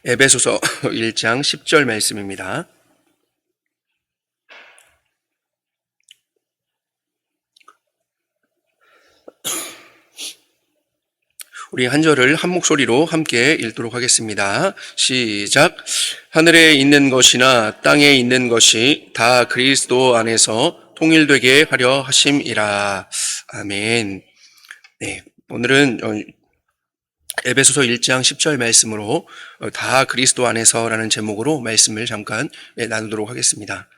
에베소서 1장 10절 말씀입니다. 우리 한 절을 한 목소리로 함께 읽도록 하겠습니다. 시작. 하늘에 있는 것이나 땅에 있는 것이 다 그리스도 안에서 통일되게 하려 하심이라. 아멘. 네, 오늘은 에베소서 1장 10절 말씀으로 다 그리스도 안에서라는 제목으로 말씀을 잠깐 나누도록 하겠습니다.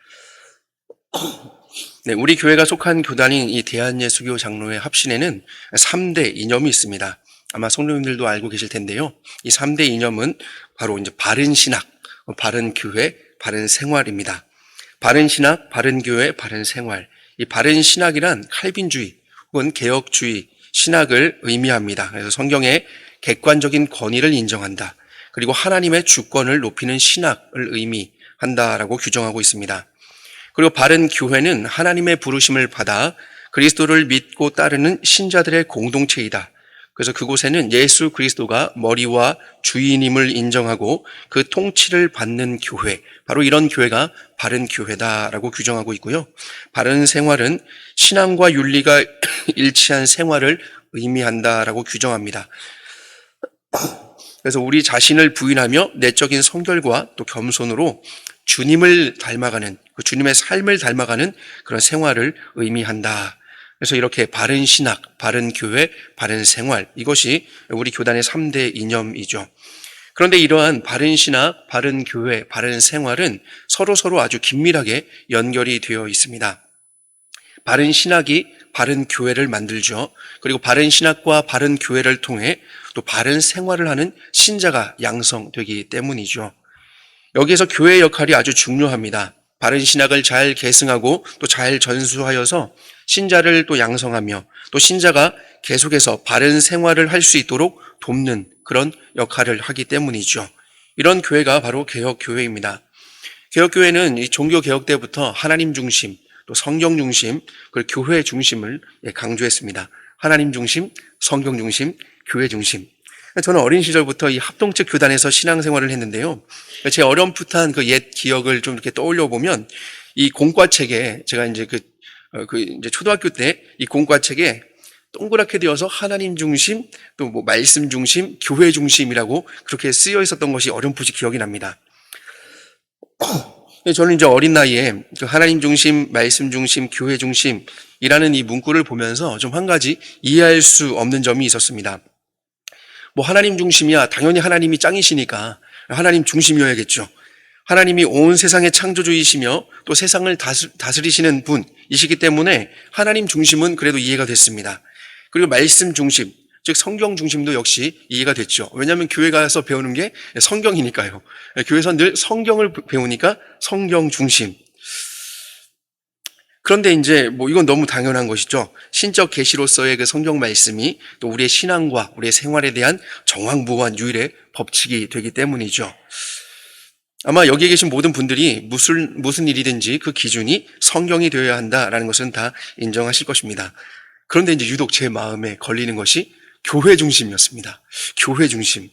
네, 우리 교회가 속한 교단인 이 대한예수교 장로회 합신에는 3대 이념이 있습니다. 아마 성도님들도 알고 계실 텐데요. 이 3대 이념은 바로 이제 바른 신학, 바른 교회, 바른 생활입니다. 바른 신학, 바른 교회, 바른 생활. 이 바른 신학이란 칼빈주의 혹은 개혁주의 신학을 의미합니다. 그래서 성경의 객관적인 권위를 인정한다. 그리고 하나님의 주권을 높이는 신학을 의미한다라고 규정하고 있습니다. 그리고 바른 교회는 하나님의 부르심을 받아 그리스도를 믿고 따르는 신자들의 공동체이다. 그래서 그곳에는 예수 그리스도가 머리와 주인임을 인정하고 그 통치를 받는 교회, 바로 이런 교회가 바른 교회다라고 규정하고 있고요. 바른 생활은 신앙과 윤리가 일치한 생활을 의미한다라고 규정합니다. 그래서 우리 자신을 부인하며 내적인 성결과 또 겸손으로 주님을 닮아가는, 그 주님의 삶을 닮아가는 그런 생활을 의미한다. 그래서 이렇게 바른 신학, 바른 교회, 바른 생활, 이것이 우리 교단의 3대 이념이죠. 그런데 이러한 바른 신학, 바른 교회, 바른 생활은 서로 아주 긴밀하게 연결이 되어 있습니다. 바른 신학이 바른 교회를 만들죠. 그리고 바른 신학과 바른 교회를 통해 또 바른 생활을 하는 신자가 양성되기 때문이죠. 여기에서 교회의 역할이 아주 중요합니다. 바른 신학을 잘 계승하고 또 잘 전수하여서 신자를 또 양성하며 또 신자가 계속해서 바른 생활을 할 수 있도록 돕는 그런 역할을 하기 때문이죠. 이런 교회가 바로 개혁교회입니다. 개혁교회는 이 종교개혁 때부터 하나님 중심, 또 성경 중심, 그리고 교회 중심을 강조했습니다. 하나님 중심, 성경 중심, 교회 중심. 저는 어린 시절부터 이 합동체 교단에서 신앙생활을 했는데요. 제 어렴풋한 그 옛 기억을 좀 이렇게 떠올려 보면 이 공과책에 제가 이제 이제 초등학교 때 이 공과책에 동그랗게 되어서 하나님 중심, 또 뭐 말씀 중심, 교회 중심이라고 그렇게 쓰여 있었던 것이 어렴풋이 기억이 납니다. 저는 이제 어린 나이에 그 하나님 중심, 말씀 중심, 교회 중심이라는 이 문구를 보면서 좀 한 가지 이해할 수 없는 점이 있었습니다. 뭐 하나님 중심이야, 당연히 하나님이 짱이시니까 하나님 중심이어야겠죠. 하나님이 온 세상의 창조주이시며 또 세상을 다스리시는 분이시기 때문에 하나님 중심은 그래도 이해가 됐습니다. 그리고 말씀 중심, 즉 성경 중심도 역시 이해가 됐죠. 왜냐하면 교회 가서 배우는 게 성경이니까요. 교회에서 늘 성경을 배우니까 성경 중심. 그런데 이제 뭐 이건 너무 당연한 것이죠. 신적 계시로서의 그 성경 말씀이 또 우리의 신앙과 우리의 생활에 대한 정황무한 유일의 법칙이 되기 때문이죠. 아마 여기에 계신 모든 분들이 무슨 일이든지 그 기준이 성경이 되어야 한다라는 것은 다 인정하실 것입니다. 그런데 이제 유독 제 마음에 걸리는 것이 교회 중심이었습니다. 교회 중심.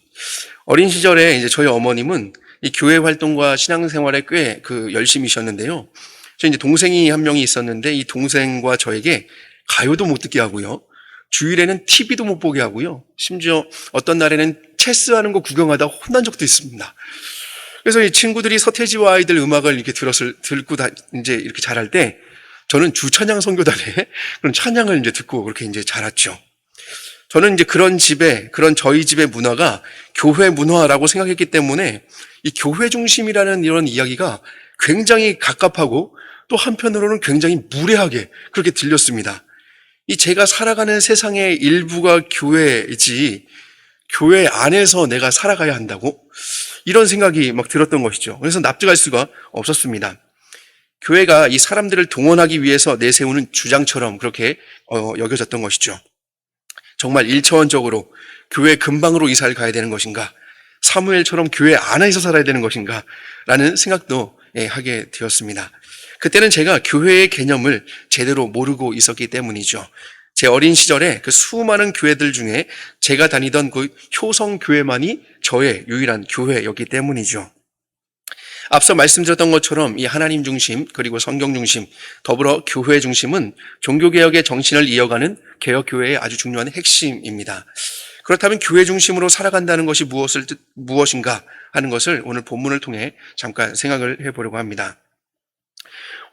어린 시절에 이제 저희 어머님은 이 교회 활동과 신앙생활에 꽤 열심히셨는데요. 저 이제 동생이 한 명이 있었는데 이 동생과 저에게 가요도 못 듣게 하고요. 주일에는 TV도 못 보게 하고요. 심지어 어떤 날에는 체스하는 거 구경하다 혼난 적도 있습니다. 그래서 이 친구들이 서태지와 아이들 음악을 이렇게 듣고 이제 이렇게 자랄 때 저는 주찬양 선교단에 그런 찬양을 이제 듣고 그렇게 이제 자랐죠. 저는 이제 그런 저희 집의 문화가 교회 문화라고 생각했기 때문에 이 교회 중심이라는 이런 이야기가 굉장히 갑갑하고 또 한편으로는 굉장히 무례하게 그렇게 들렸습니다. 이 제가 살아가는 세상의 일부가 교회이지 교회 안에서 내가 살아가야 한다고? 이런 생각이 막 들었던 것이죠. 그래서 납득할 수가 없었습니다. 교회가 이 사람들을 동원하기 위해서 내세우는 주장처럼 그렇게 여겨졌던 것이죠. 정말 일차원적으로 교회 근방으로 이사를 가야 되는 것인가? 사무엘처럼 교회 안에서 살아야 되는 것인가? 라는 생각도 하게 되었습니다. 그때는 제가 교회의 개념을 제대로 모르고 있었기 때문이죠. 제 어린 시절에 그 수많은 교회들 중에 제가 다니던 그 효성교회만이 저의 유일한 교회였기 때문이죠. 앞서 말씀드렸던 것처럼 이 하나님 중심 그리고 성경 중심 더불어 교회 중심은 종교개혁의 정신을 이어가는 개혁교회의 아주 중요한 핵심입니다. 그렇다면 교회 중심으로 살아간다는 것이 무엇인가 하는 것을 오늘 본문을 통해 잠깐 생각을 해보려고 합니다.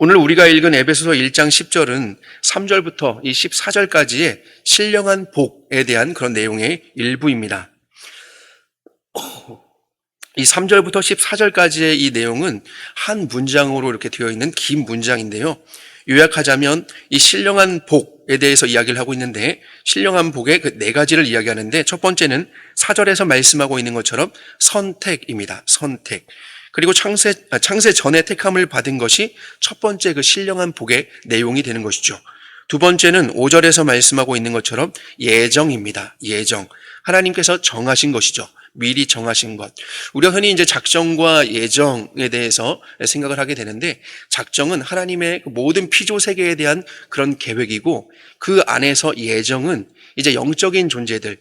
오늘 우리가 읽은 에베소서 1장 10절은 3절부터 이 14절까지의 신령한 복에 대한 그런 내용의 일부입니다. 이 3절부터 14절까지의 이 내용은 한 문장으로 이렇게 되어 있는 긴 문장인데요. 요약하자면 이 신령한 복에 대해서 이야기를 하고 있는데 신령한 복의 그 네 가지를 이야기하는데 첫 번째는 4절에서 말씀하고 있는 것처럼 선택입니다. 선택. 그리고 창세 전에 택함을 받은 것이 첫 번째 그 신령한 복의 내용이 되는 것이죠. 두 번째는 5절에서 말씀하고 있는 것처럼 예정입니다. 예정. 하나님께서 정하신 것이죠. 미리 정하신 것. 우리가 흔히 이제 작정과 예정에 대해서 생각을 하게 되는데 작정은 하나님의 모든 피조 세계에 대한 그런 계획이고 그 안에서 예정은 이제 영적인 존재들,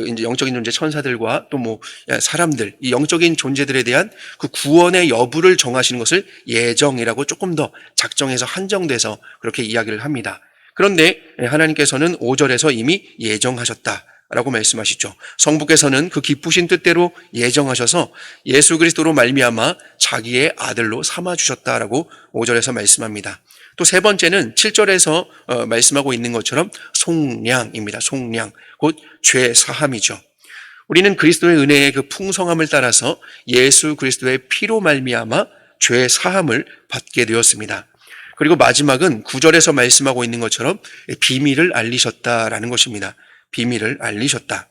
이제 영적인 존재 천사들과 또 뭐 사람들, 이 영적인 존재들에 대한 그 구원의 여부를 정하시는 것을 예정이라고 조금 더 작정해서 한정돼서 그렇게 이야기를 합니다. 그런데 하나님께서는 5절에서 이미 예정하셨다라고 말씀하시죠. 성부께서는 그 기쁘신 뜻대로 예정하셔서 예수 그리스도로 말미암아 자기의 아들로 삼아 주셨다라고 5절에서 말씀합니다. 또 세 번째는 7절에서 말씀하고 있는 것처럼 속량입니다. 속량, 곧 죄 사함이죠. 우리는 그리스도의 은혜의 그 풍성함을 따라서 예수 그리스도의 피로 말미암아 죄 사함을 받게 되었습니다. 그리고 마지막은 9절에서 말씀하고 있는 것처럼 비밀을 알리셨다라는 것입니다. 비밀을 알리셨다.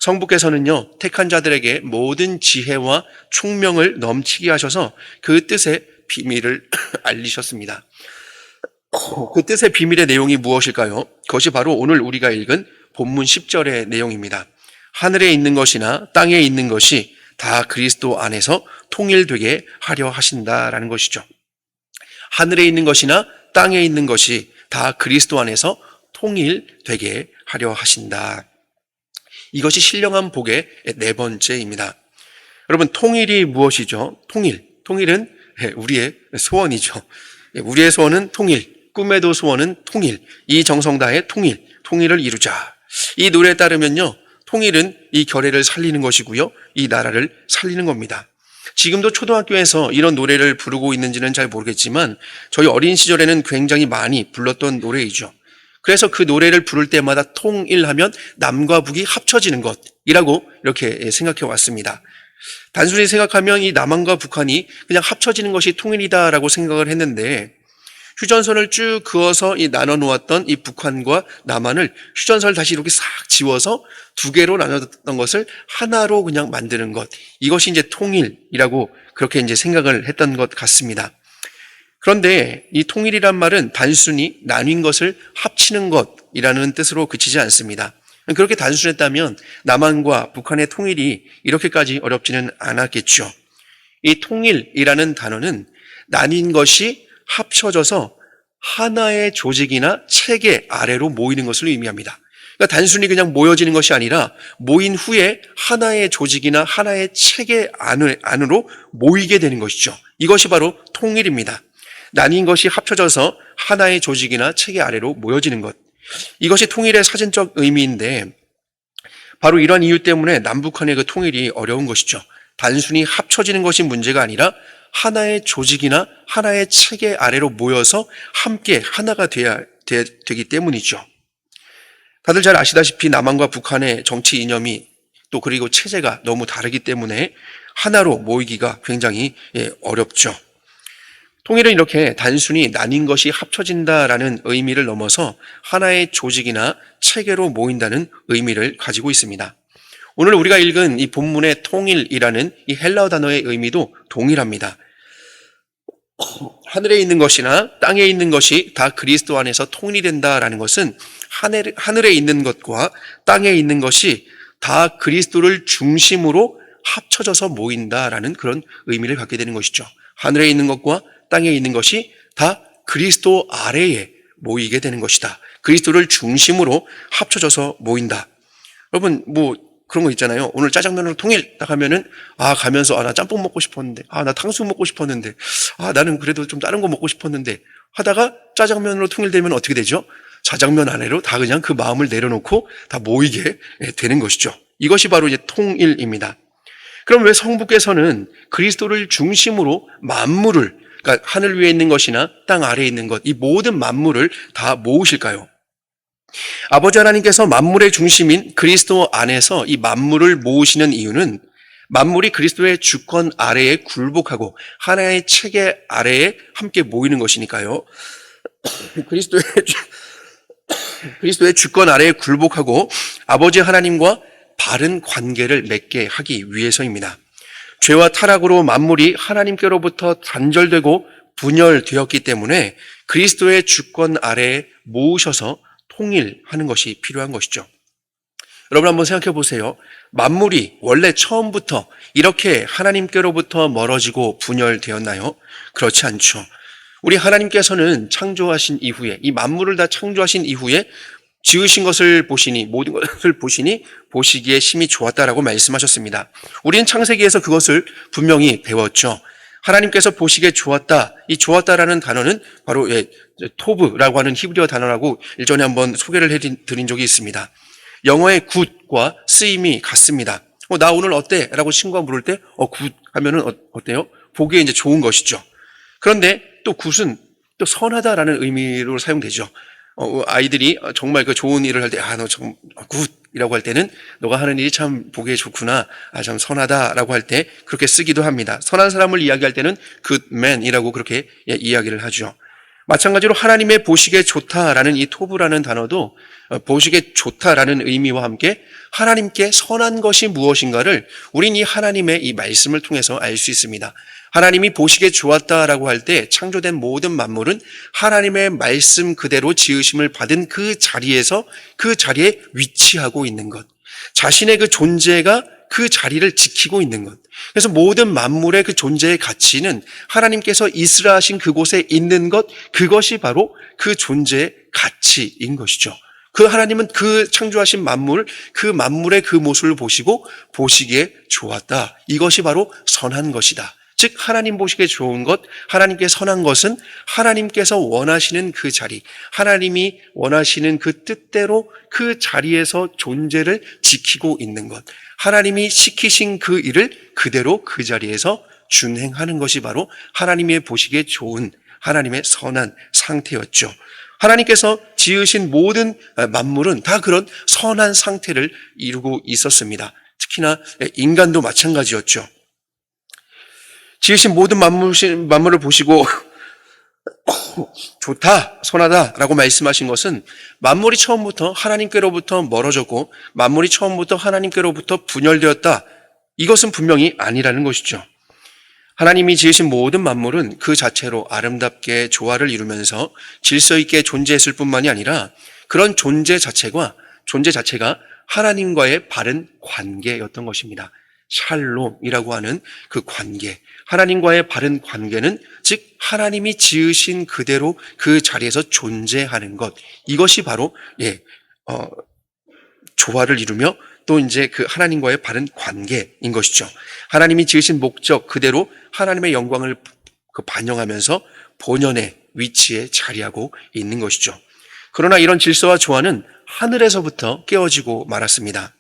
성부께서는요, 택한 자들에게 모든 지혜와 총명을 넘치게 하셔서 그 뜻의 비밀을 알리셨습니다. 그 뜻의 비밀의 내용이 무엇일까요? 그것이 바로 오늘 우리가 읽은 본문 10절의 내용입니다. 하늘에 있는 것이나 땅에 있는 것이 다 그리스도 안에서 통일되게 하려 하신다라는 것이죠. 하늘에 있는 것이나 땅에 있는 것이 다 그리스도 안에서 통일되게 하려 하신다. 이것이 신령한 복의 네 번째입니다. 여러분, 통일이 무엇이죠? 통일은 우리의 소원이죠. 우리의 소원은 통일, 꿈에도 소원은 통일, 이 정성다의 통일을 이루자. 이 노래에 따르면요, 통일은 이 결의를 살리는 것이고요, 이 나라를 살리는 겁니다. 지금도 초등학교에서 이런 노래를 부르고 있는지는 잘 모르겠지만 저희 어린 시절에는 굉장히 많이 불렀던 노래이죠. 그래서 그 노래를 부를 때마다 통일하면 남과 북이 합쳐지는 것이라고 이렇게 생각해 왔습니다. 단순히 생각하면 이 남한과 북한이 그냥 합쳐지는 것이 통일이다라고 생각을 했는데 휴전선을 쭉 그어서 이 나눠 놓았던 이 북한과 남한을 휴전선을 다시 이렇게 싹 지워서 두 개로 나눴던 것을 하나로 그냥 만드는 것. 이것이 이제 통일이라고 그렇게 이제 생각을 했던 것 같습니다. 그런데 이 통일이란 말은 단순히 나뉜 것을 합치는 것이라는 뜻으로 그치지 않습니다. 그렇게 단순했다면 남한과 북한의 통일이 이렇게까지 어렵지는 않았겠죠. 이 통일이라는 단어는 나뉜 것이 합쳐져서 하나의 조직이나 체계 아래로 모이는 것을 의미합니다. 그러니까 단순히 그냥 모여지는 것이 아니라 모인 후에 하나의 조직이나 하나의 체계 안으로 모이게 되는 것이죠. 이것이 바로 통일입니다. 나뉜 것이 합쳐져서 하나의 조직이나 체계 아래로 모여지는 것. 이것이 통일의 사전적 의미인데 바로 이런 이유 때문에 남북한의 그 통일이 어려운 것이죠. 단순히 합쳐지는 것이 문제가 아니라 하나의 조직이나 하나의 체계 아래로 모여서 함께 하나가 되기 때문이죠. 다들 잘 아시다시피 남한과 북한의 정치 이념이 또 그리고 체제가 너무 다르기 때문에 하나로 모이기가 굉장히 어렵죠. 통일은 이렇게 단순히 나뉜 것이 합쳐진다라는 의미를 넘어서 하나의 조직이나 체계로 모인다는 의미를 가지고 있습니다. 오늘 우리가 읽은 이 본문의 통일이라는 이 헬라어 단어의 의미도 동일합니다. 하늘에 있는 것이나 땅에 있는 것이 다 그리스도 안에서 통일된다라는 것은 하늘에 있는 것과 땅에 있는 것이 다 그리스도를 중심으로 합쳐져서 모인다라는 그런 의미를 갖게 되는 것이죠. 하늘에 있는 것과 땅에 있는 것이 다 그리스도 아래에 모이게 되는 것이다. 그리스도를 중심으로 합쳐져서 모인다. 여러분 그런 거 있잖아요. 오늘 짜장면으로 통일 딱 하면은 가면서 나 짬뽕 먹고 싶었는데 나 탕수육 먹고 싶었는데 나는 그래도 좀 다른 거 먹고 싶었는데 하다가 짜장면으로 통일되면 어떻게 되죠? 자장면 안으로 다 그냥 그 마음을 내려놓고 다 모이게 되는 것이죠. 이것이 바로 이제 통일입니다. 그럼 왜 성부께서는 그리스도를 중심으로 만물을, 그러니까 하늘 위에 있는 것이나 땅 아래에 있는 것, 이 모든 만물을 다 모으실까요? 아버지 하나님께서 만물의 중심인 그리스도 안에서 이 만물을 모으시는 이유는 만물이 그리스도의 주권 아래에 굴복하고 하나의 체계 아래에 함께 모이는 것이니까요. 그리스도의 주권 아래에 굴복하고 아버지 하나님과 바른 관계를 맺게 하기 위해서입니다. 죄와 타락으로 만물이 하나님께로부터 단절되고 분열되었기 때문에 그리스도의 주권 아래에 모으셔서 통일하는 것이 필요한 것이죠. 여러분 한번 생각해 보세요. 만물이 원래 처음부터 이렇게 하나님께로부터 멀어지고 분열되었나요? 그렇지 않죠. 우리 하나님께서는 창조하신 이후에, 이 만물을 다 창조하신 이후에 지으신 것을 보시니, 모든 것을 보시니 보시기에 심히 좋았다라고 말씀하셨습니다. 우리는 창세기에서 그것을 분명히 배웠죠. 하나님께서 보시기에 좋았다. 이 좋았다라는 단어는 바로 토브라고 하는 히브리어 단어라고 일전에 한번 소개를 해드린 적이 있습니다. 영어의 굿과 쓰임이 같습니다. 나 오늘 어때? 라고 친구가 물을 때 굿 하면은 어때요? 보기에 이제 좋은 것이죠. 그런데 또 굿은 또 선하다라는 의미로 사용되죠. 아이들이 정말 그 좋은 일을 할 때 너 참 굿이라고 할 때는 너가 하는 일이 참 보기에 좋구나, 참 선하다라고 할 때 그렇게 쓰기도 합니다. 선한 사람을 이야기할 때는 good man이라고 그렇게 이야기를 하죠. 마찬가지로 하나님의 보시기에 좋다라는 이 토브라는 단어도 보시기에 좋다라는 의미와 함께 하나님께 선한 것이 무엇인가를 우린 이 하나님의 이 말씀을 통해서 알 수 있습니다. 하나님이 보시기에 좋았다라고 할 때 창조된 모든 만물은 하나님의 말씀 그대로 지으심을 받은 그 자리에 위치하고 있는 것. 자신의 그 존재가 그 자리를 지키고 있는 것. 그래서 모든 만물의 그 존재의 가치는 하나님께서 이스라하신 그곳에 있는 것, 그것이 바로 그 존재의 가치인 것이죠. 그 하나님은 그 창조하신 만물, 그 만물의 그 모습을 보시고 보시기에 좋았다. 이것이 바로 선한 것이다. 즉 하나님 보시기에 좋은 것, 하나님께 선한 것은 하나님께서 원하시는 그 자리, 하나님이 원하시는 그 뜻대로 그 자리에서 존재를 지키고 있는 것, 하나님이 시키신 그 일을 그대로 그 자리에서 준행하는 것이 바로 하나님의 보시기에 좋은 하나님의 선한 상태였죠. 하나님께서 지으신 모든 만물은 다 그런 선한 상태를 이루고 있었습니다. 특히나 인간도 마찬가지였죠. 지으신 모든 만물을 보시고 좋다, 선하다라고 말씀하신 것은 만물이 처음부터 하나님께로부터 멀어졌고 만물이 처음부터 하나님께로부터 분열되었다. 이것은 분명히 아니라는 것이죠. 하나님이 지으신 모든 만물은 그 자체로 아름답게 조화를 이루면서 질서 있게 존재했을 뿐만이 아니라 그런 존재 자체가 하나님과의 바른 관계였던 것입니다. 샬롬이라고 하는 그 관계, 하나님과의 바른 관계는 즉 하나님이 지으신 그대로 그 자리에서 존재하는 것, 이것이 바로 조화를 이루며 또 이제 그 하나님과의 바른 관계인 것이죠. 하나님이 지으신 목적 그대로 하나님의 영광을 반영하면서 본연의 위치에 자리하고 있는 것이죠. 그러나 이런 질서와 조화는 하늘에서부터 깨어지고 말았습니다.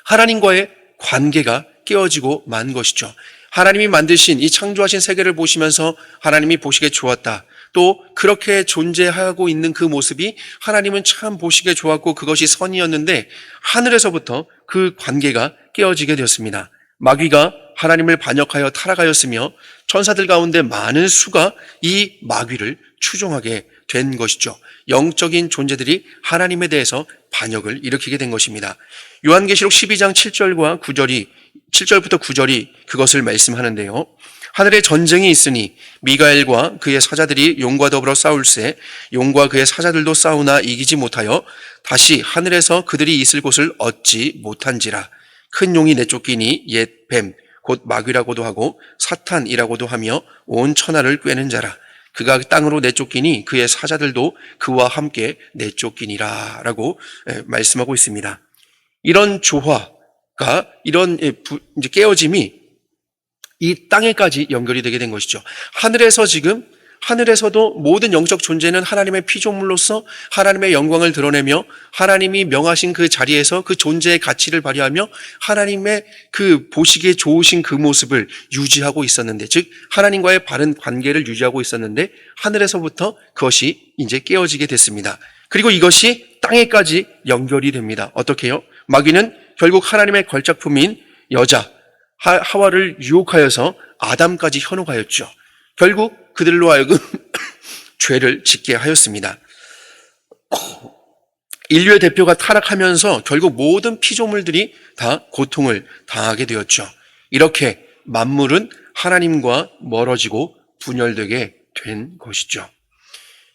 하나님과의 관계가 깨어지고 만 것이죠. 하나님이 만드신 이 창조하신 세계를 보시면서 하나님이 보시기에 좋았다. 또 그렇게 존재하고 있는 그 모습이 하나님은 참 보시기에 좋았고 그것이 선이었는데 하늘에서부터 그 관계가 깨어지게 되었습니다. 마귀가 하나님을 반역하여 타락하였으며 천사들 가운데 많은 수가 이 마귀를 추종하게 된 것이죠. 영적인 존재들이 하나님에 대해서 반역을 일으키게 된 것입니다. 요한계시록 12장 7절부터 9절이 그것을 말씀하는데요. 하늘에 전쟁이 있으니 미가엘과 그의 사자들이 용과 더불어 싸울세 용과 그의 사자들도 싸우나 이기지 못하여 다시 하늘에서 그들이 있을 곳을 얻지 못한지라. 큰 용이 내쫓기니 옛 뱀 곧 마귀라고도 하고 사탄이라고도 하며 온 천하를 꿰는 자라. 그가 땅으로 내쫓기니 그의 사자들도 그와 함께 내쫓기니라 라고 말씀하고 있습니다. 이런 조화가 이런 이제 깨어짐이 이 땅에까지 연결이 되게 된 것이죠. 하늘에서도 모든 영적 존재는 하나님의 피조물로서 하나님의 영광을 드러내며 하나님이 명하신 그 자리에서 그 존재의 가치를 발휘하며 하나님의 그 보시기에 좋으신 그 모습을 유지하고 있었는데, 즉 하나님과의 바른 관계를 유지하고 있었는데 하늘에서부터 그것이 이제 깨어지게 됐습니다. 그리고 이것이 땅에까지 연결이 됩니다. 어떻게요? 마귀는 결국 하나님의 걸작품인 여자 하와를 유혹하여서 아담까지 현혹하였죠. 결국 그들로 하여금 죄를 짓게 하였습니다. 인류의 대표가 타락하면서 결국 모든 피조물들이 다 고통을 당하게 되었죠. 이렇게 만물은 하나님과 멀어지고 분열되게 된 것이죠.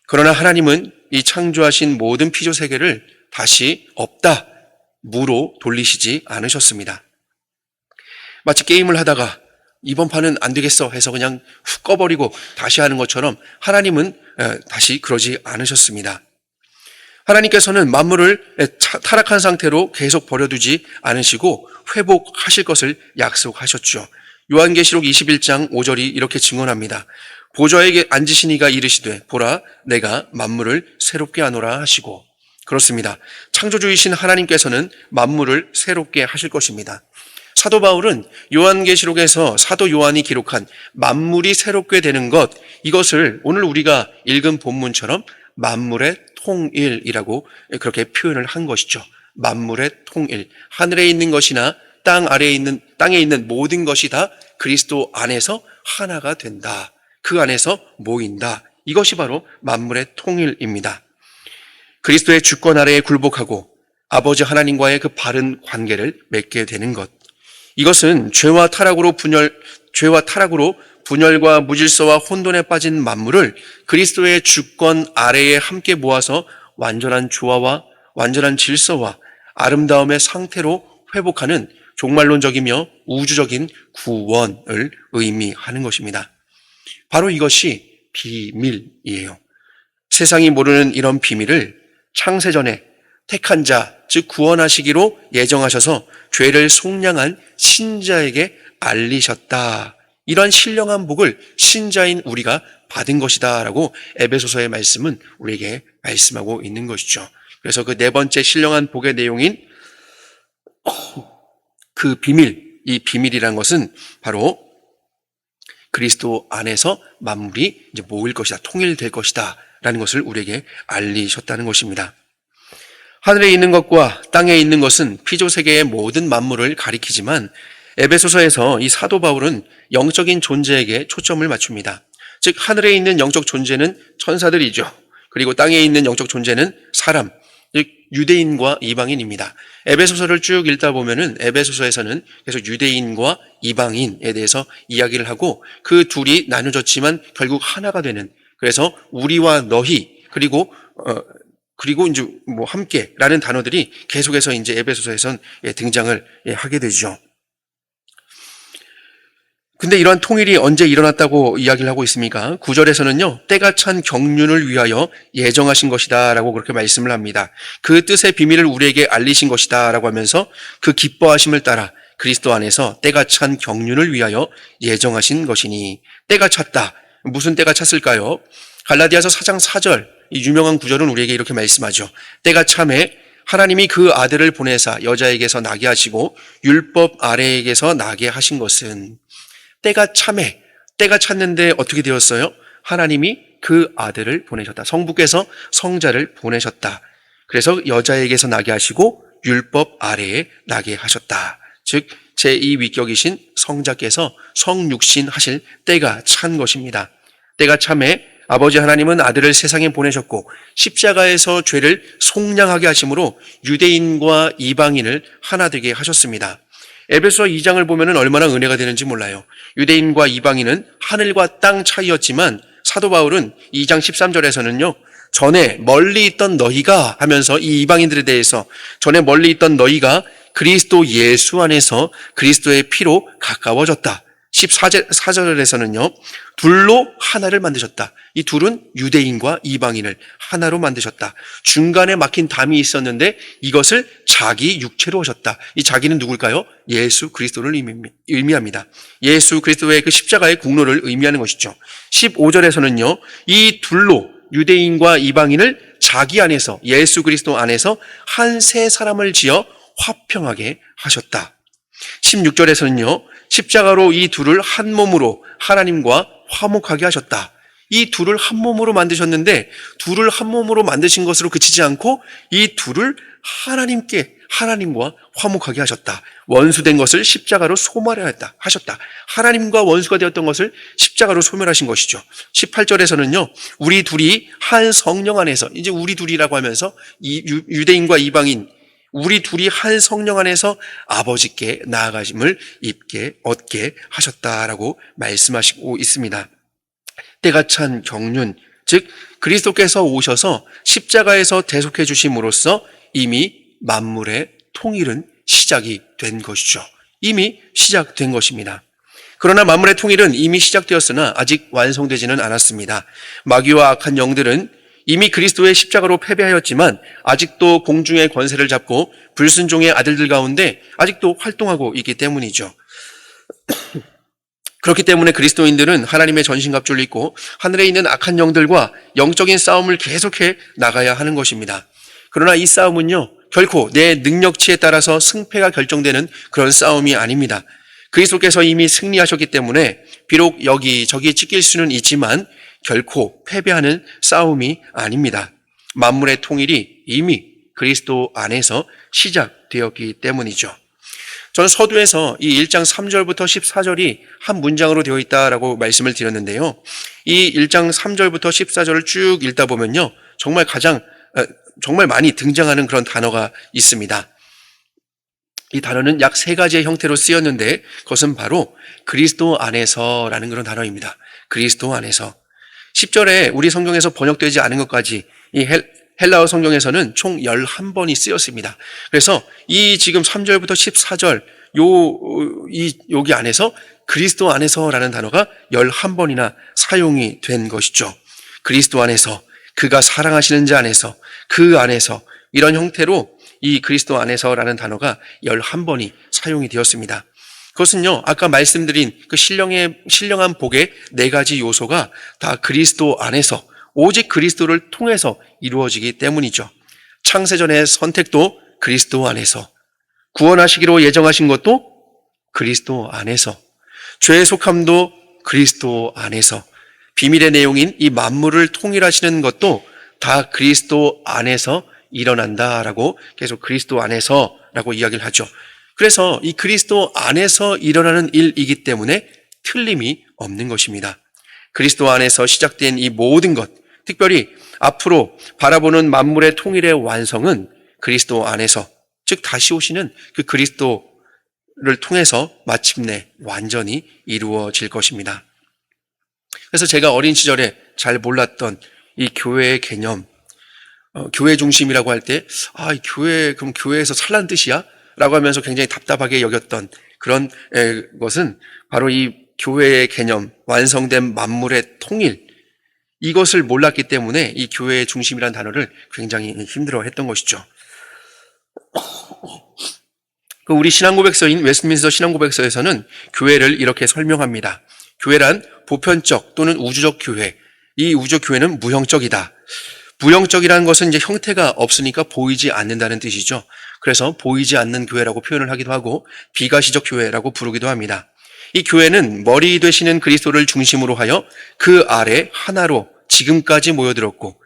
그러나 하나님은 이 창조하신 모든 피조 세계를 다시 없다, 무로 돌리시지 않으셨습니다. 마치 게임을 하다가 이번 판은 안 되겠어 해서 그냥 훅 꺼버리고 다시 하는 것처럼 하나님은 다시 그러지 않으셨습니다. 하나님께서는 만물을 타락한 상태로 계속 버려두지 않으시고 회복하실 것을 약속하셨죠. 요한계시록 21장 5절이 이렇게 증언합니다. 보좌에 앉으신 이가 이르시되 보라 내가 만물을 새롭게 하노라 하시고. 그렇습니다. 창조주이신 하나님께서는 만물을 새롭게 하실 것입니다. 사도 바울은 요한계시록에서 사도 요한이 기록한 만물이 새롭게 되는 것, 이것을 오늘 우리가 읽은 본문처럼 만물의 통일이라고 그렇게 표현을 한 것이죠. 만물의 통일. 하늘에 있는 것이나 땅에 있는 모든 것이 다 그리스도 안에서 하나가 된다. 그 안에서 모인다. 이것이 바로 만물의 통일입니다. 그리스도의 주권 아래에 굴복하고 아버지 하나님과의 그 바른 관계를 맺게 되는 것. 이것은 죄와 타락으로 분열과 무질서와 혼돈에 빠진 만물을 그리스도의 주권 아래에 함께 모아서 완전한 조화와 완전한 질서와 아름다움의 상태로 회복하는 종말론적이며 우주적인 구원을 의미하는 것입니다. 바로 이것이 비밀이에요. 세상이 모르는 이런 비밀을 창세전에 택한 자, 즉 구원하시기로 예정하셔서 죄를 속량한 신자에게 알리셨다. 이러한 신령한 복을 신자인 우리가 받은 것이다 라고 에베소서의 말씀은 우리에게 말씀하고 있는 것이죠. 그래서 그 네 번째 신령한 복의 내용인 그 비밀, 이 비밀이란 것은 바로 그리스도 안에서 만물이 이제 모일 것이다, 통일될 것이다 라는 것을 우리에게 알리셨다는 것입니다. 하늘에 있는 것과 땅에 있는 것은 피조세계의 모든 만물을 가리키지만 에베소서에서 이 사도 바울은 영적인 존재에게 초점을 맞춥니다. 즉 하늘에 있는 영적 존재는 천사들이죠. 그리고 땅에 있는 영적 존재는 사람, 즉 유대인과 이방인입니다. 에베소서를 쭉 읽다 보면은 에베소서에서는 계속 유대인과 이방인에 대해서 이야기를 하고 그 둘이 나눠졌지만 결국 하나가 되는, 그래서 우리와 너희 그리고 이제 뭐 함께라는 단어들이 계속해서 이제 에베소서에선 등장을 하게 되죠. 근데 이러한 통일이 언제 일어났다고 이야기를 하고 있습니까? 9절에서는요, 때가 찬 경륜을 위하여 예정하신 것이다 라고 그렇게 말씀을 합니다. 그 뜻의 비밀을 우리에게 알리신 것이다 라고 하면서 그 기뻐하심을 따라 그리스도 안에서 때가 찬 경륜을 위하여 예정하신 것이니. 때가 찼다. 무슨 때가 찼을까요? 갈라디아서 4장 4절, 이 유명한 구절은 우리에게 이렇게 말씀하죠. 때가 참에 하나님이 그 아들을 보내사 여자에게서 나게 하시고 율법 아래에게서 나게 하신 것은. 때가 참에, 때가 찼는데 어떻게 되었어요? 하나님이 그 아들을 보내셨다. 성부께서 성자를 보내셨다. 그래서 여자에게서 나게 하시고 율법 아래에 나게 하셨다. 즉 제2위격이신 성자께서 성육신 하실 때가 찬 것입니다. 때가 참에 아버지 하나님은 아들을 세상에 보내셨고 십자가에서 죄를 속량하게 하심으로 유대인과 이방인을 하나 되게 하셨습니다. 에베소서 2장을 보면 얼마나 은혜가 되는지 몰라요. 유대인과 이방인은 하늘과 땅 차이였지만 사도 바울은 2장 13절에서는요, 전에 멀리 있던 너희가 하면서 이 이방인들에 대해서 전에 멀리 있던 너희가 그리스도 예수 안에서 그리스도의 피로 가까워졌다. 14절에서는요, 둘로 하나를 만드셨다. 이 둘은 유대인과 이방인을 하나로 만드셨다. 중간에 막힌 담이 있었는데 이것을 자기 육체로 하셨다. 이 자기는 누굴까요? 예수 그리스도를 의미합니다. 예수 그리스도의 그 십자가의 공로를 의미하는 것이죠. 15절에서는요, 이 둘로 유대인과 이방인을 자기 안에서, 예수 그리스도 안에서 한 세 사람을 지어 화평하게 하셨다. 16절에서는요, 십자가로 이 둘을 한 몸으로 하나님과 화목하게 하셨다. 이 둘을 한 몸으로 만드셨는데 둘을 한 몸으로 만드신 것으로 그치지 않고 이 둘을 하나님과 화목하게 하셨다. 원수된 것을 십자가로 하셨다. 하나님과 원수가 되었던 것을 십자가로 소멸하신 것이죠. 18절에서는요, 우리 둘이 한 성령 안에서, 이제 우리 둘이라고 하면서 유대인과 이방인, 우리 둘이 한 성령 안에서 아버지께 나아가심을 얻게 하셨다라고 말씀하시고 있습니다. 때가 찬 경륜, 즉 그리스도께서 오셔서 십자가에서 대속해 주심으로써 이미 만물의 통일은 시작이 된 것이죠. 이미 시작된 것입니다. 그러나 만물의 통일은 이미 시작되었으나 아직 완성되지는 않았습니다. 마귀와 악한 영들은 이미 그리스도의 십자가로 패배하였지만 아직도 공중의 권세를 잡고 불순종의 아들들 가운데 아직도 활동하고 있기 때문이죠. 그렇기 때문에 그리스도인들은 하나님의 전신갑주를 입고 하늘에 있는 악한 영들과 영적인 싸움을 계속해 나가야 하는 것입니다. 그러나 이 싸움은요, 결코 내 능력치에 따라서 승패가 결정되는 그런 싸움이 아닙니다. 그리스도께서 이미 승리하셨기 때문에 비록 여기저기 찢길 수는 있지만 결코 패배하는 싸움이 아닙니다. 만물의 통일이 이미 그리스도 안에서 시작되었기 때문이죠. 저는 서두에서 이 1장 3절부터 14절이 한 문장으로 되어 있다라고 말씀을 드렸는데요. 이 1장 3절부터 14절을 쭉 읽다 보면요, 정말 많이 등장하는 그런 단어가 있습니다. 이 단어는 약 3가지의 형태로 쓰였는데 그것은 바로 그리스도 안에서라는 그런 단어입니다. 그리스도 안에서. 10절에 우리 성경에서 번역되지 않은 것까지 이 헬라어 성경에서는 총 11번이 쓰였습니다. 그래서 이 지금 3절부터 14절 여기 안에서 그리스도 안에서라는 단어가 11번이나 사용이 된 것이죠. 그리스도 안에서, 그가 사랑하시는 자 안에서, 그 안에서, 이런 형태로 이 그리스도 안에서라는 단어가 11번이 사용이 되었습니다. 그것은요, 아까 말씀드린 그 신령한 복의 4가지 요소가 다 그리스도 안에서, 오직 그리스도를 통해서 이루어지기 때문이죠. 창세전의 선택도 그리스도 안에서, 구원하시기로 예정하신 것도 그리스도 안에서, 죄의 속함도 그리스도 안에서, 비밀의 내용인 이 만물을 통일하시는 것도 다 그리스도 안에서 일어난다라고 계속 그리스도 안에서라고 이야기를 하죠. 그래서 이 그리스도 안에서 일어나는 일이기 때문에 틀림이 없는 것입니다. 그리스도 안에서 시작된 이 모든 것, 특별히 앞으로 바라보는 만물의 통일의 완성은 그리스도 안에서, 즉 다시 오시는 그 그리스도를 통해서 마침내 완전히 이루어질 것입니다. 그래서 제가 어린 시절에 잘 몰랐던 이 교회의 개념, 교회 중심이라고 할 때, 그럼 교회에서 살란 뜻이야? 라고 하면서 굉장히 답답하게 여겼던 그런 것은 바로 이 교회의 개념, 완성된 만물의 통일, 이것을 몰랐기 때문에 이 교회의 중심이라는 단어를 굉장히 힘들어 했던 것이죠. 우리 신앙고백서인 웨스트민스터 신앙고백서에서는 교회를 이렇게 설명합니다. 교회란 보편적 또는 우주적 교회, 이 우주적 교회는 무형적이다. 무형적이라는 것은 이제 형태가 없으니까 보이지 않는다는 뜻이죠. 그래서 보이지 않는 교회라고 표현을 하기도 하고 비가시적 교회라고 부르기도 합니다. 이 교회는 머리 되시는 그리스도를 중심으로 하여 그 아래 하나로 지금까지 모여들었고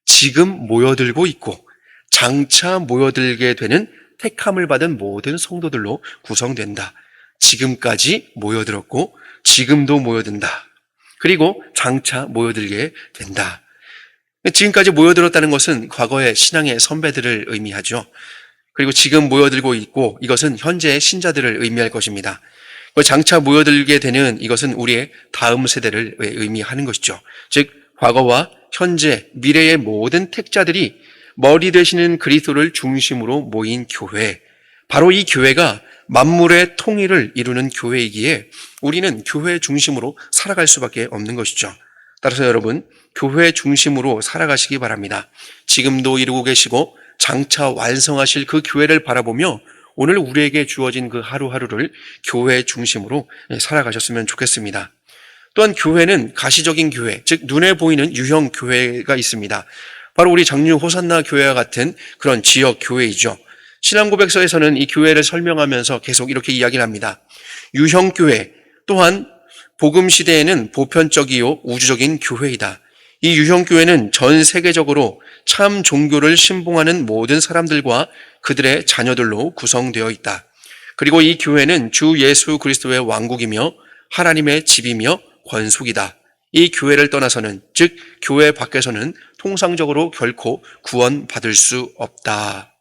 지금 모여들고 있고 장차 모여들게 되는 택함을 받은 모든 성도들로 구성된다. 지금까지 모여들었고 지금도 모여든다. 그리고 장차 모여들게 된다. 지금까지 모여들었다는 것은 과거의 신앙의 선배들을 의미하죠. 그리고 지금 모여들고 있고 이것은 현재의 신자들을 의미할 것입니다. 장차 모여들게 되는 이것은 우리의 다음 세대를 의미하는 것이죠. 즉 과거와 현재, 미래의 모든 택자들이 머리 되시는 그리스도를 중심으로 모인 교회, 바로 이 교회가 만물의 통일을 이루는 교회이기에 우리는 교회 중심으로 살아갈 수밖에 없는 것이죠. 따라서 여러분, 교회 중심으로 살아가시기 바랍니다. 지금도 이루고 계시고 장차 완성하실 그 교회를 바라보며 오늘 우리에게 주어진 그 하루하루를 교회 중심으로 살아가셨으면 좋겠습니다. 또한 교회는 가시적인 교회, 즉 눈에 보이는 유형 교회가 있습니다. 바로 우리 장류 호산나 교회와 같은 그런 지역 교회이죠. 신앙고백서에서는 이 교회를 설명하면서 계속 이렇게 이야기를 합니다. 유형 교회 또한 복음 시대에는 보편적이요 우주적인 교회이다. 이 유형 교회는 전 세계적으로 참 종교를 신봉하는 모든 사람들과 그들의 자녀들로 구성되어 있다. 그리고 이 교회는 주 예수 그리스도의 왕국이며 하나님의 집이며 권속이다. 이 교회를 떠나서는, 즉 교회 밖에서는 통상적으로 결코 구원받을 수 없다.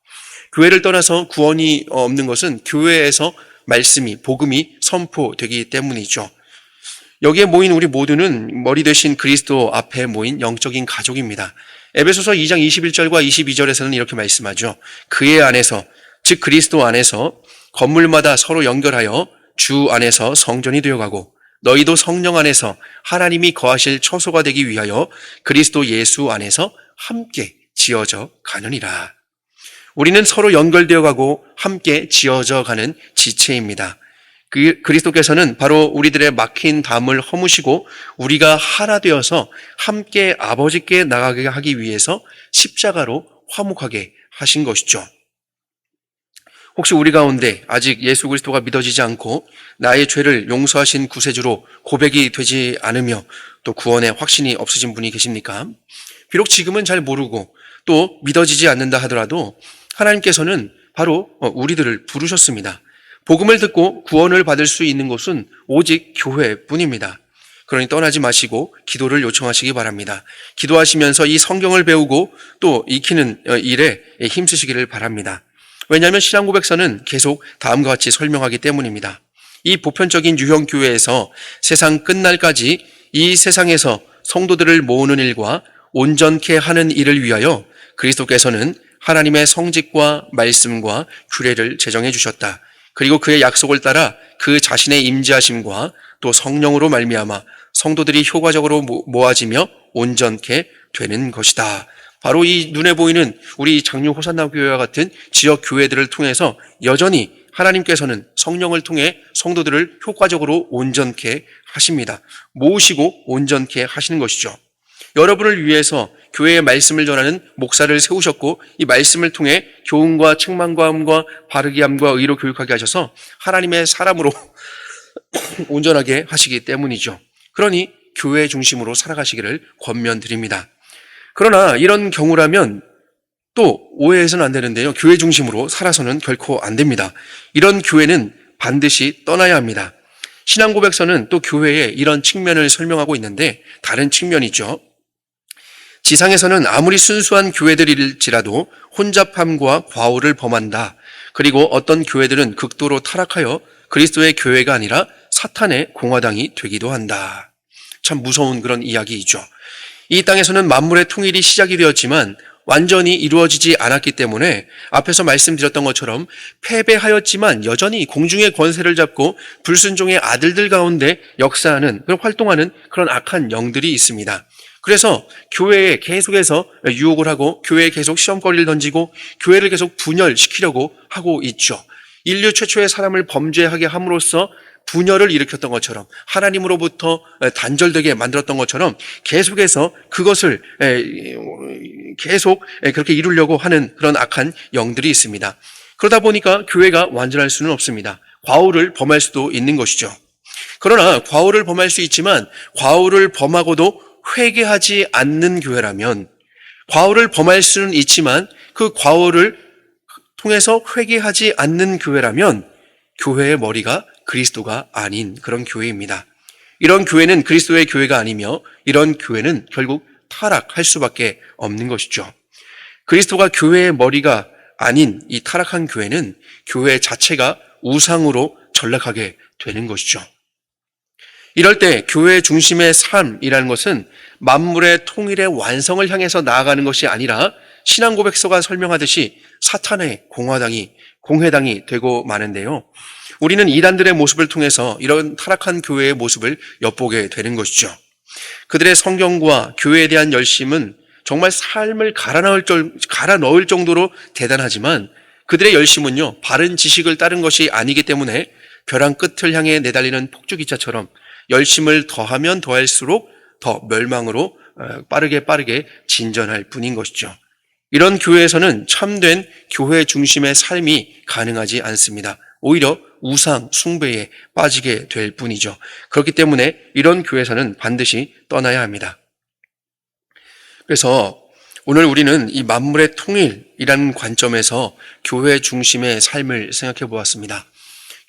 교회를 떠나서 구원이 없는 것은 교회에서 말씀이, 복음이 선포되기 때문이죠. 여기에 모인 우리 모두는 머리 되신 그리스도 앞에 모인 영적인 가족입니다. 에베소서 2장 21절과 22절에서는 이렇게 말씀하죠. 그의 안에서, 즉 그리스도 안에서 건물마다 서로 연결하여 주 안에서 성전이 되어가고 너희도 성령 안에서 하나님이 거하실 처소가 되기 위하여 그리스도 예수 안에서 함께 지어져 가느니라. 우리는 서로 연결되어 가고 함께 지어져 가는 지체입니다. 그리스도께서는 바로 우리들의 막힌 담을 허무시고 우리가 하나 되어서 함께 아버지께 나가게 하기 위해서 십자가로 화목하게 하신 것이죠. 혹시 우리 가운데 아직 예수 그리스도가 믿어지지 않고 나의 죄를 용서하신 구세주로 고백이 되지 않으며 또 구원의 확신이 없으신 분이 계십니까? 비록 지금은 잘 모르고 또 믿어지지 않는다 하더라도 하나님께서는 바로 우리들을 부르셨습니다. 복음을 듣고 구원을 받을 수 있는 곳은 오직 교회뿐입니다. 그러니 떠나지 마시고 기도를 요청하시기 바랍니다. 기도하시면서 이 성경을 배우고 또 익히는 일에 힘쓰시기를 바랍니다. 왜냐하면 신앙고백서는 계속 다음과 같이 설명하기 때문입니다. 이 보편적인 유형 교회에서 세상 끝날까지 이 세상에서 성도들을 모으는 일과 온전케 하는 일을 위하여 그리스도께서는 하나님의 성직과 말씀과 규례를 제정해 주셨다. 그리고 그의 약속을 따라 그 자신의 임재하심과 또 성령으로 말미암아 성도들이 효과적으로 모아지며 온전케 되는 것이다. 바로 이 눈에 보이는 우리 장류 호산나 교회와 같은 지역 교회들을 통해서 여전히 하나님께서는 성령을 통해 성도들을 효과적으로 온전케 하십니다. 모으시고 온전케 하시는 것이죠. 여러분을 위해서 교회의 말씀을 전하는 목사를 세우셨고 이 말씀을 통해 교훈과 책망과함과 바르게 함과 의로 교육하게 하셔서 하나님의 사람으로 온전하게 하시기 때문이죠. 그러니 교회 중심으로 살아가시기를 권면드립니다. 그러나 이런 경우라면 또 오해해서는 안 되는데요. 교회 중심으로 살아서는 결코 안 됩니다. 이런 교회는 반드시 떠나야 합니다. 신앙고백서는 또 교회의 이런 측면을 설명하고 있는데 다른 측면이죠. 지상에서는 아무리 순수한 교회들일지라도 혼잡함과 과오를 범한다. 그리고 어떤 교회들은 극도로 타락하여 그리스도의 교회가 아니라 사탄의 공화당이 되기도 한다. 참 무서운 그런 이야기이죠. 이 땅에서는 만물의 통일이 시작이 되었지만 완전히 이루어지지 않았기 때문에 앞에서 말씀드렸던 것처럼 패배하였지만 여전히 공중의 권세를 잡고 불순종의 아들들 가운데 역사하는, 활동하는 그런 악한 영들이 있습니다. 그래서 교회에 계속해서 유혹을 하고 교회에 계속 시험거리를 던지고 교회를 계속 분열시키려고 하고 있죠. 인류 최초의 사람을 범죄하게 함으로써 분열을 일으켰던 것처럼 하나님으로부터 단절되게 만들었던 것처럼 계속해서 그것을 계속 그렇게 이루려고 하는 그런 악한 영들이 있습니다. 그러다 보니까 교회가 완전할 수는 없습니다. 과오를 범할 수도 있는 것이죠. 그러나 과오를 범할 수 있지만 과오를 범하고도 회개하지 않는 교회라면, 과오를 범할 수는 있지만 그 과오를 통해서 회개하지 않는 교회라면 교회의 머리가 그리스도가 아닌 그런 교회입니다. 이런 교회는 그리스도의 교회가 아니며 이런 교회는 결국 타락할 수밖에 없는 것이죠. 그리스도가 교회의 머리가 아닌 이 타락한 교회는 교회 자체가 우상으로 전락하게 되는 것이죠. 이럴 때 교회 중심의 삶이라는 것은 만물의 통일의 완성을 향해서 나아가는 것이 아니라 신앙고백서가 설명하듯이 사탄의 공화당이 공회당이 되고 마는데요. 우리는 이단들의 모습을 통해서 이런 타락한 교회의 모습을 엿보게 되는 것이죠. 그들의 성경과 교회에 대한 열심은 정말 삶을 갈아 넣을 정도로 대단하지만 그들의 열심은요, 바른 지식을 따른 것이 아니기 때문에 벼랑 끝을 향해 내달리는 폭주기차처럼 열심을 더하면 더할수록 더 멸망으로 빠르게 진전할 뿐인 것이죠. 이런 교회에서는 참된 교회 중심의 삶이 가능하지 않습니다. 오히려 우상, 숭배에 빠지게 될 뿐이죠. 그렇기 때문에 이런 교회에서는 반드시 떠나야 합니다. 그래서 오늘 우리는 이 만물의 통일이라는 관점에서 교회 중심의 삶을 생각해 보았습니다.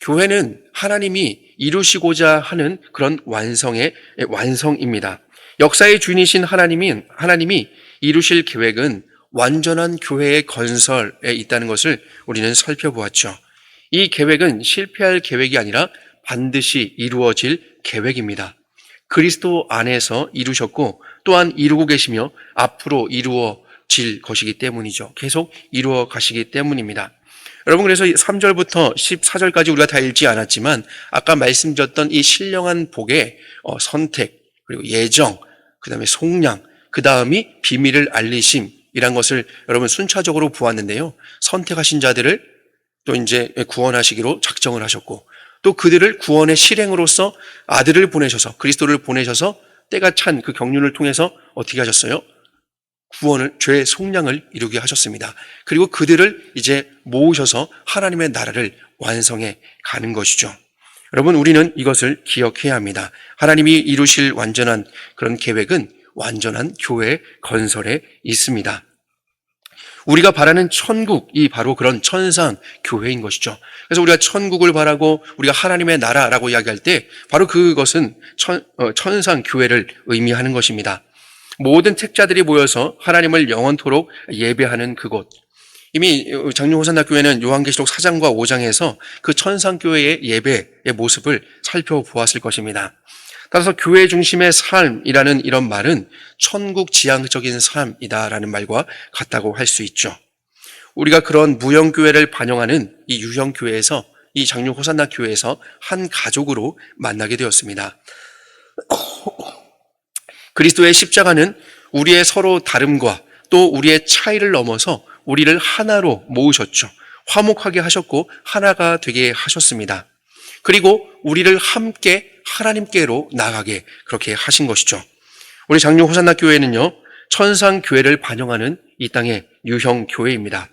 교회는 하나님이 이루시고자 하는 그런 완성입니다. 역사의 주인이신 하나님이 이루실 계획은 완전한 교회의 건설에 있다는 것을 우리는 살펴보았죠. 이 계획은 실패할 계획이 아니라 반드시 이루어질 계획입니다. 그리스도 안에서 이루셨고 또한 이루고 계시며 앞으로 이루어질 것이기 때문이죠. 계속 이루어 가시기 때문입니다. 여러분, 그래서 3절부터 14절까지 우리가 다 읽지 않았지만 아까 말씀드렸던 이 신령한 복의 선택, 그리고 예정, 그 다음에 속량, 그 다음이 비밀을 알리심이란 것을 여러분 순차적으로 보았는데요. 선택하신 자들을 또 이제 구원하시기로 작정을 하셨고 또 그들을 구원의 실행으로서 아들을 보내셔서 그리스도를 보내셔서 때가 찬 그 경륜을 통해서 어떻게 하셨어요? 구원을, 죄의 속량을 이루게 하셨습니다. 그리고 그들을 이제 모으셔서 하나님의 나라를 완성해 가는 것이죠. 여러분, 우리는 이것을 기억해야 합니다. 하나님이 이루실 완전한 그런 계획은 완전한 교회 건설에 있습니다. 우리가 바라는 천국이 바로 그런 천상 교회인 것이죠. 그래서 우리가 천국을 바라고 우리가 하나님의 나라라고 이야기할 때 바로 그것은 천상 교회를 의미하는 것입니다. 모든 택자들이 모여서 하나님을 영원토록 예배하는 그곳. 이미 장류 호산나 교회는 요한계시록 4장과 5장에서 그 천상 교회의 예배의 모습을 살펴보았을 것입니다. 따라서 교회 중심의 삶이라는 이런 말은 천국 지향적인 삶이다라는 말과 같다고 할 수 있죠. 우리가 그런 무형교회를 반영하는 이 유형교회에서 이 장류 호산나 교회에서 한 가족으로 만나게 되었습니다. 그리스도의 십자가는 우리의 서로 다름과 또 우리의 차이를 넘어서 우리를 하나로 모으셨죠. 화목하게 하셨고 하나가 되게 하셨습니다. 그리고 우리를 함께 하나님께로 나가게 그렇게 하신 것이죠. 우리 장류 호산나 교회는요, 천상 교회를 반영하는 이 땅의 유형 교회입니다.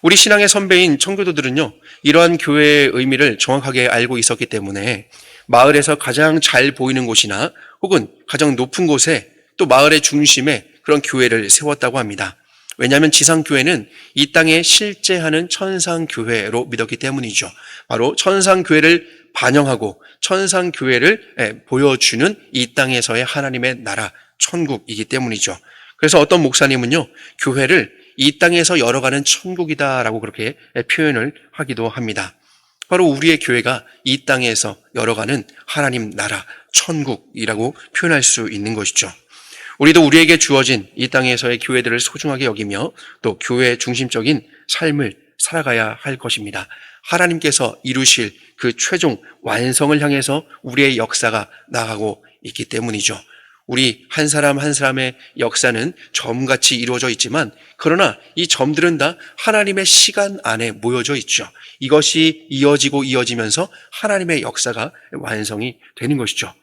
우리 신앙의 선배인 청교도들은요, 이러한 교회의 의미를 정확하게 알고 있었기 때문에 마을에서 가장 잘 보이는 곳이나 혹은 가장 높은 곳에 또 마을의 중심에 그런 교회를 세웠다고 합니다. 왜냐하면 지상교회는 이 땅에 실제하는 천상교회로 믿었기 때문이죠. 바로 천상교회를 반영하고 천상교회를 보여주는 이 땅에서의 하나님의 나라, 천국이기 때문이죠. 그래서 어떤 목사님은요, 교회를 이 땅에서 열어가는 천국이다라고 그렇게 표현을 하기도 합니다. 바로 우리의 교회가 이 땅에서 열어가는 하나님 나라, 천국이라고 표현할 수 있는 것이죠. 우리도 우리에게 주어진 이 땅에서의 교회들을 소중하게 여기며 또 교회 중심적인 삶을 살아가야 할 것입니다. 하나님께서 이루실 그 최종 완성을 향해서 우리의 역사가 나가고 있기 때문이죠. 우리 한 사람 한 사람의 역사는 점같이 이루어져 있지만 그러나 이 점들은 다 하나님의 시간 안에 모여져 있죠. 이것이 이어지면서 하나님의 역사가 완성이 되는 것이죠.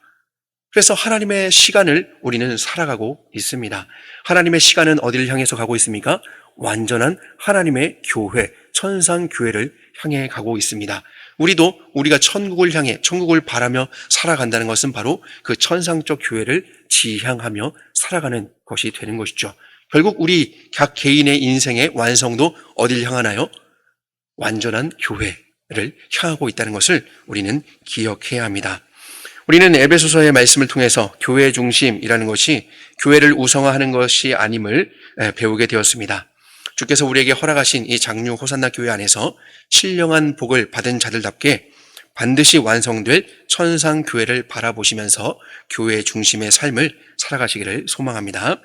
그래서 하나님의 시간을 우리는 살아가고 있습니다. 하나님의 시간은 어디를 향해서 가고 있습니까? 완전한 하나님의 교회, 천상교회를 향해 가고 있습니다. 우리도 우리가 천국을 향해, 천국을 바라며 살아간다는 것은 바로 그 천상적 교회를 지향하며 살아가는 것이 되는 것이죠. 결국 우리 각 개인의 인생의 완성도 어디를 향하나요? 완전한 교회를 향하고 있다는 것을 우리는 기억해야 합니다. 우리는 에베소서의 말씀을 통해서 교회 중심이라는 것이 교회를 우상화하는 것이 아님을 배우게 되었습니다. 주께서 우리에게 허락하신 이 장류 호산나 교회 안에서 신령한 복을 받은 자들답게 반드시 완성될 천상 교회를 바라보시면서 교회 중심의 삶을 살아가시기를 소망합니다.